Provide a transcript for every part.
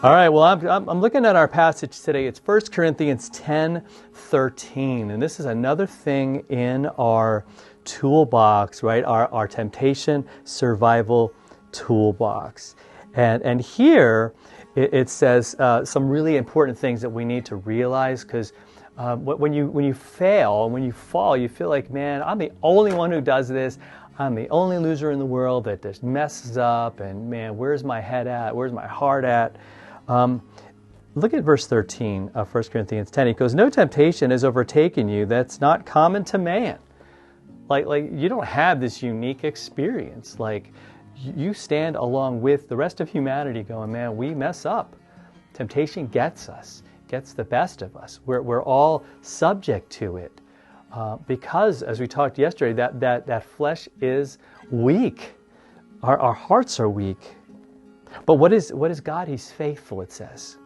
All right, well, I'm looking at our passage today. It's 1 Corinthians 10:13, and this is another thing in our toolbox, right? Our temptation survival toolbox. And here it says some really important things that we need to realize, because when you fail, when you fall, you feel like, man, I'm the only one who does this. I'm the only loser in the world that just messes up, and man, where's my head at? Where's my heart at? Look at verse 13 of 1 Corinthians 10. He goes, no temptation has overtaken you that's not common to man. Like you don't have this unique experience. Like you stand along with the rest of humanity going, man, we mess up. Temptation gets us, gets the best of us. We're all subject to it. Because, as we talked yesterday, that flesh is weak. Our hearts are weak. But what is God? He's faithful, it says.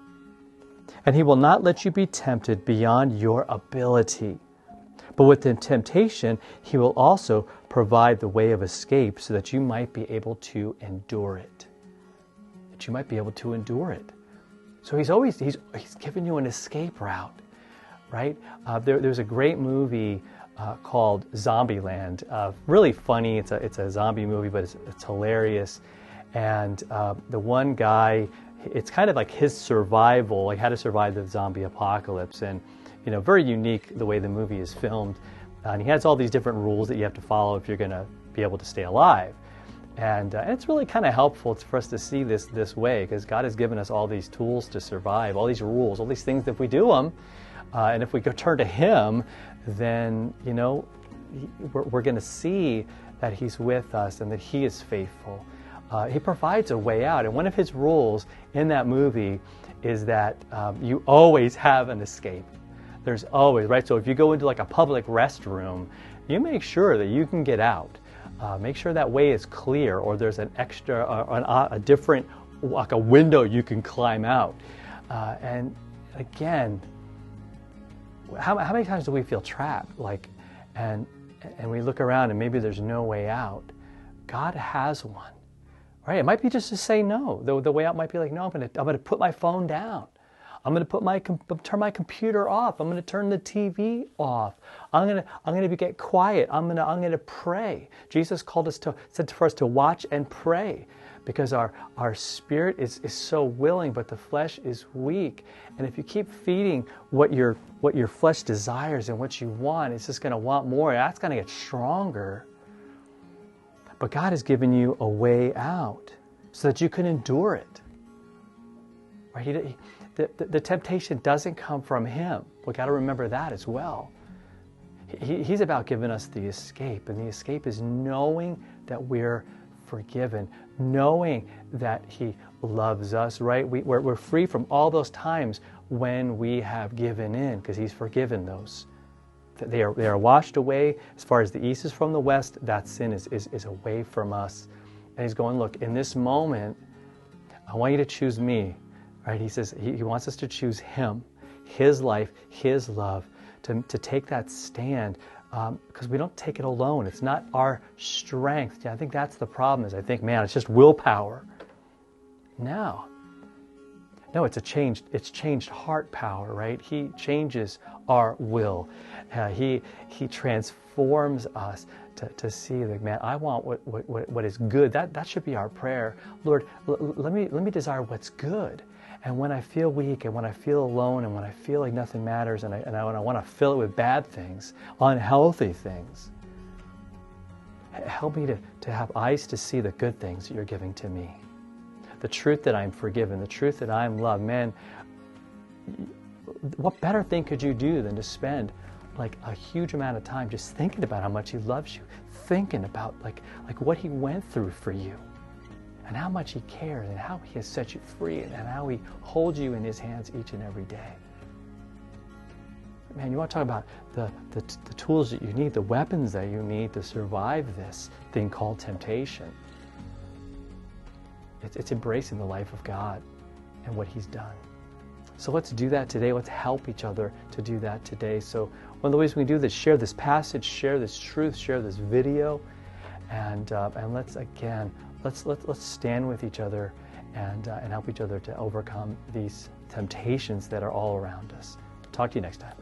And He will not let you be tempted beyond your ability. But with the temptation, He will also provide the way of escape so that you might be able to endure it. That you might be able to endure it. So He's given you an escape route, right? There's a great movie called Zombieland. Really funny. It's a zombie movie, but it's hilarious. And the one guy, it's kind of like his survival, like how to survive the zombie apocalypse, and very unique the way the movie is filmed. And he has all these different rules that you have to follow if you're going to be able to stay alive. And it's really kind of helpful for us to see this way, because God has given us all these tools to survive, all these rules, all these things. If we do them, and if we go turn to Him, then we're going to see that He's with us and that He is faithful. He provides a way out. And one of His rules in that movie is that you always have an escape. There's always, right? So if you go into like a public restroom, you make sure that you can get out. Make sure that way is clear, or there's an extra, a different, like a window you can climb out. And again, how many times do we feel trapped? And we look around and maybe there's no way out. God has one. Right? It might be just to say no. The way out might be like, no, I'm going to put my phone down. I'm going to turn my computer off. I'm going to turn the TV off. I'm going to get quiet. I'm going to pray. Jesus said for us to watch and pray, because our spirit is so willing, but the flesh is weak. And if you keep feeding what your flesh desires and what you want, it's just going to want more. That's going to get stronger. But God has given you a way out so that you can endure it. Right? The temptation doesn't come from Him. We've got to remember that as well. He's about giving us the escape, and the escape is knowing that we're forgiven, knowing that He loves us, right? We're free from all those times when we have given in, because He's forgiven those. They are washed away as far as the east is from the west. That sin is away from us. And He's going, look, in this moment, I want you to choose me. Right? He says He wants us to choose Him, His life, His love, to take that stand, because we don't take it alone. It's not our strength. Yeah, I think that's the problem. Is I think, man, it's just willpower. No, it's changed heart power, right? He changes our will. He transforms us to see that, man, I want what is good. That should be our prayer. Lord, let me desire what's good. And when I feel weak, and when I feel alone, and when I feel like nothing matters, and I want to fill it with bad things, unhealthy things, help me to have eyes to see the good things that You're giving to me. The truth that I'm forgiven, the truth that I'm loved. Man, what better thing could you do than to spend like a huge amount of time just thinking about how much He loves you, thinking about like what He went through for you, and how much He cares, and how He has set you free, and how He holds you in His hands each and every day. Man, you want to talk about the tools that you need, the weapons that you need to survive this thing called temptation. It's embracing the life of God and what He's done. So let's do that today. Let's help each other to do that today. So one of the ways we can do this, share this passage, share this truth, share this video, and let's again let's stand with each other and help each other to overcome these temptations that are all around us. Talk to you next time.